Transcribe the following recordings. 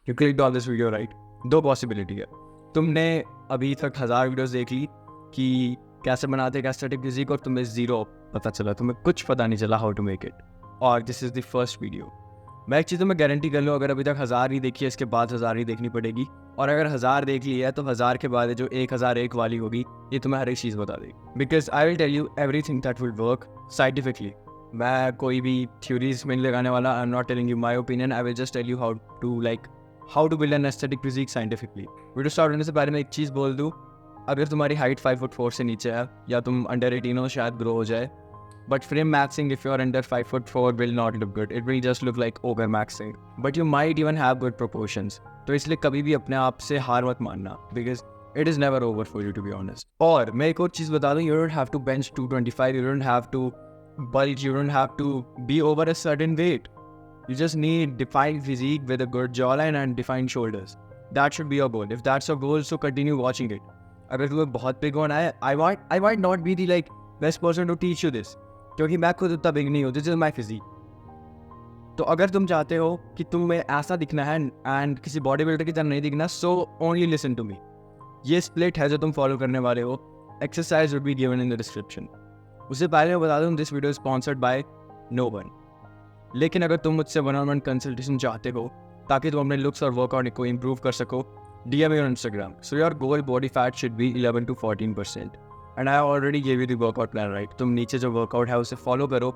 You clicked on this video right. दो possibility है, तुमने अभी तक 1000 वीडियोस देख ली कि कैसे बनाते हैं एस्थेटिक फिजिक और तुम्हें जीरो पता चला, तुम्हें कुछ पता नहीं चला हाउ टू मेक इट, और this is the first video. मैं एक चीज़ तो मैं गारंटी कर लूँ, अगर अभी तक 1000 ही देखी है इसके बाद 1000 ही देखनी पड़ेगी, और अगर 1000 देख ली है तो 1000 के बाद जो 1001 वाली होगी ये तुम्हें हर एक चीज़ बता देगी, because I will tell you everything that will work scientifically. मैं कोई भी थ्योरीज में नहीं लगाने वाला, I am not telling you my opinion, I will just tell you how to build an aesthetic physique scientifically. Video start होने से पहले मैं एक चीज़ बोल दूँ, अगर तुम्हारी हाइट 5'4" से नीचे है या तुम अंडर 18 हो शायद ग्रो हो जाए, but frame maxing if you're under 5'4" will not look good, it will just look like over maxing, but you might even have good proportions। तो इसलिए कभी भी अपने आप से हार मत मानना, because it is never over for you to be honest। और मैं एक और चीज़ बता दूँ, you don't have to bench 225, you don't have to bulk, you don't have to be over a certain weight, you just need defined physique with a good jawline and defined shoulders, that should be your goal। if that's your goal, so continue watching it। अगर तुम्हें बहुत big होना है, I might not be the best person to teach you this, क्योंकि मैं खुद उतना big नहीं हूँ, दिस इज माई फिजिक। तो अगर तुम चाहते हो कि तुम्हें ऐसा दिखना है एंड किसी बॉडी बिल्डर की तरह नहीं दिखना, so only listen to me. ये स्प्लिट है जो तुम फॉलो करने वाले हो, exercise would be given in the description. उससे पहले मैं बता दूँ, this video sponsored by no one. लेकिन अगर तुम मुझसे 1-on-1 कंसल्टेशन चाहते हो ताकि तुम अपने लुक्स और वर्कआउट को इम्प्रूव कर सको, DM me on Instagram। So your goal body fat should be 11 to 14%। And I already give you the workout plan right. तुम नीचे जो वर्कआउट है उसे फॉलो करो,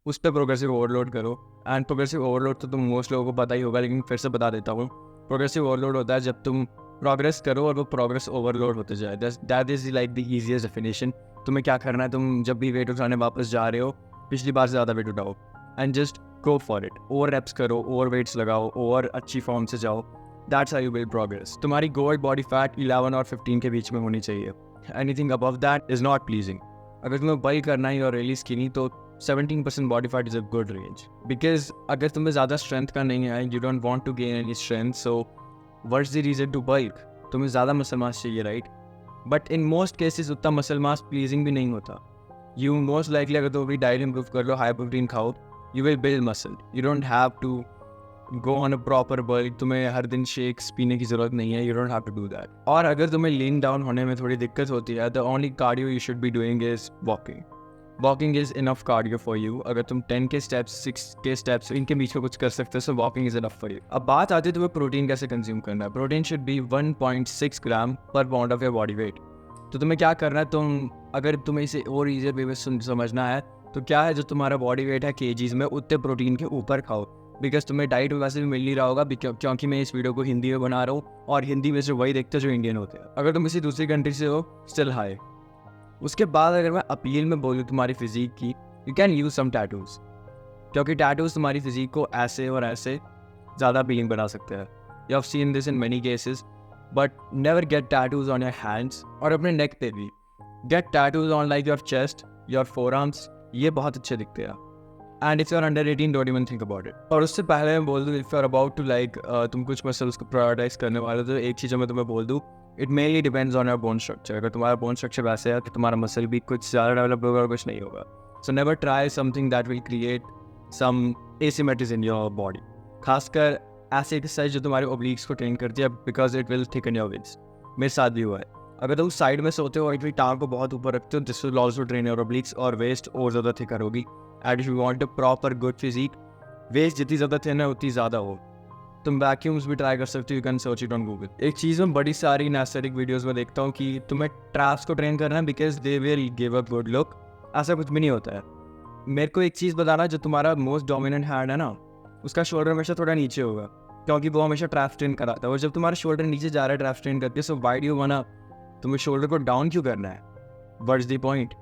उस पर प्रोग्रेसिव ओवरलोड करो। एंड प्रोग्रेसिव ओवरलोड तो तुम मोस्ट लोगों को पता ही होगा, लेकिन फिर से बता देता हूँ, प्रोग्रेसिव ओवरलोड होता है जब तुम प्रोग्रेस करो और वो प्रोग्रेस ओवरलोड होते जाए। That is like the easiest definition. तुम्हें क्या करना है, तुम जब भी वेट उठाने वापस जा रहे हो, पिछली बार से ज़्यादा वेट उठाओ and just go for it. Over reps करो, ओवर वेट्स लगाओ, ओवर अच्छी फॉर्म से जाओ। That's how you build progress. तुम्हारी गोल बॉडी फैट 11 और 15 के बीच में होनी चाहिए। Anything above that is not pleasing। अगर तुम्हें बल्क करना है और रियली स्किनी, तो 17% body fat is a good range. Because अगर तुम्हें ज़्यादा स्ट्रेंथ का नहीं है, you don't want to gain any strength, so what's the reason to bulk? तुम्हें ज़्यादा मसल मास चाहिए right, but in most cases उतना मसल मास प्लीजिंग भी नहीं होता। यू मोस्ट लाइकली अगर तुम अपनी डाइट इंप्रूव कर लो, हाई प्रोटीन खाओ, you will build muscle. You don't have to go on a proper bulk, तुम्हें हर दिन शेक्स पीने की जरूरत नहीं है, you don't have to do that. और अगर तुम्हें लीन डाउन होने में थोड़ी दिक्कत होती है, the only cardio you should be doing is walking. Walking is enough cardio for you. अगर तुम 10 के स्टेप्स, 6 के स्टेप्स, इनके बीच में कुछ कर सकते हो, so walking is enough for you. अब बात आती है तुम्हें प्रोटीन कैसे कंज्यूम करना है। प्रोटीन शुड बी 1.6 ग्राम पर pound of your body weight. तो तुम्हें क्या करना है, अगर तुम्हें इसे और ईजियर वे में समझना है, तो क्या है, जो तुम्हारा बॉडी वेट है केजीज में, उतने प्रोटीन के ऊपर खाओ। बिकॉज तुम्हें डाइट वैसे भी मिल नहीं रहा होगा, क्योंकि मैं इस वीडियो को हिंदी में बना रहा हूँ और हिंदी में से वही देखते हो जो इंडियन होते हैं। अगर तुम किसी दूसरी कंट्री से हो, स्टिल हाई। उसके बाद अगर मैं अपील में बोलूँ तुम्हारी फिजिक की, you can use some tattoos, क्योंकि टैटूज तुम्हारी फिजिक को ऐसे और ऐसे ज़्यादा अपीलिंग बना सकते हैं। You have seen this in many cases, but never get tattoos on your hands. और अपने नेक पे भी get tattoos on like your chest, your forearms, ये बहुत अच्छे दिखते हैं। And if you are under 18, don't even think about it. और उससे पहले मैं बोल दूँ, if you are about to तुम कुछ मसल्स को प्रायोरिटाइज करने वाले, तो एक चीज़ मैं तुम्हें बोल दूँ, it mainly depends on your bone structure. अगर तुम्हारा बोन स्ट्रक्चर वैसे है कि तुम्हारा मसल भी कुछ ज़्यादा डेवलप होगा और कुछ नहीं होगा, so never try something that will create some asymmetries in your body. खासकर ऐसे एक्सरसाइज जो तुम्हारे ओब्लिक्स को ट्रेन करती है, because it will thicken your weights. मेरे साथ भी हुआ है। अगर तुम साइड में सोते हो और अपनी टांग को बहुत ऊपर रखते हो, this will also train your obliques और वेस्ट और ज़्यादा थिकर होगी। And if you want a proper good physique, waist जितनी ज़्यादा थिन है उतनी ज़्यादा हो। तुम वैक्यूम्स भी ट्राई कर सकते हो, you can search it on Google. एक चीज़ में बड़ी सारी एस्थेटिक वीडियोस में देखता हूँ कि तुम्हें ट्रैप्स को ट्रेन करना है because they will give a good look. ऐसा कुछ भी नहीं होता है। मेरे को एक चीज़ बताना, जो तुम्हारा मोस्ट डोमिनेंट हैंड है ना, उसका शोल्डर हमेशा थोड़ा नीचे होगा, क्योंकि वो हमेशा ट्रैप ट्रेन कराता है। और जब तुम्हारा शोल्डर नीचे जा रहा है ट्रैप ट्रेन करके, सो वाई डू यू वांट, तुम्हें शोल्डर को डाउन क्यों करना है? What's the point?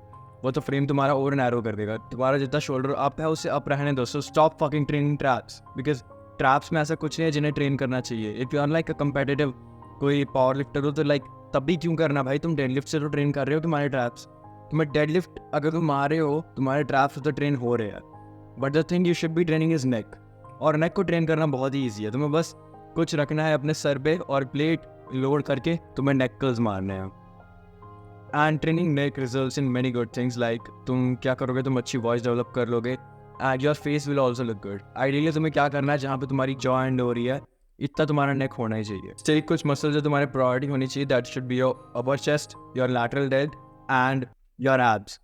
वो तो फ्रेम तुम्हारा और नैरो कर देगा। तुम्हारा जितना शोल्डर अप है उसे अप रहने दो। So stop fucking training traps, because traps में ऐसा कुछ नहीं है जिन्हें ट्रेन करना चाहिए। If you are like a competitive कोई पावर लिफ्टर हो, तो तब भी क्यों करना भाई? तुम डेडलिफ्ट से तो ट्रेन कर रहे हो तुम्हारे ट्रैप्स। तुम्हें डेडलिफ्ट अगर तुम मार रहे हो, तुम्हारे ट्रैप्स तो ट्रेन हो रहे हैं, but the thing you should be training is neck. और नेक को ट्रेन करना बहुत ही ईजी है। तुम्हें बस कुछ रखना है अपने सर पे और प्लेट लोड करके तुम्हें नेक कर्ल्स मारने हैं। And training neck results in many good things, like तुम क्या करोगे, तुम अच्छी वॉइस डेवलप कर लोगे and your face will also look good. Ideally तुम्हें क्या करना है, जहाँ पे तुम्हारी जॉ एंड हो रही है इतना तुम्हारा नेक होना ही चाहिए। स्टिल कुछ मसल जो तुम्हारे प्रायोरिटी होनी चाहिए, that should be your upper chest, your lateral dealt and your abs.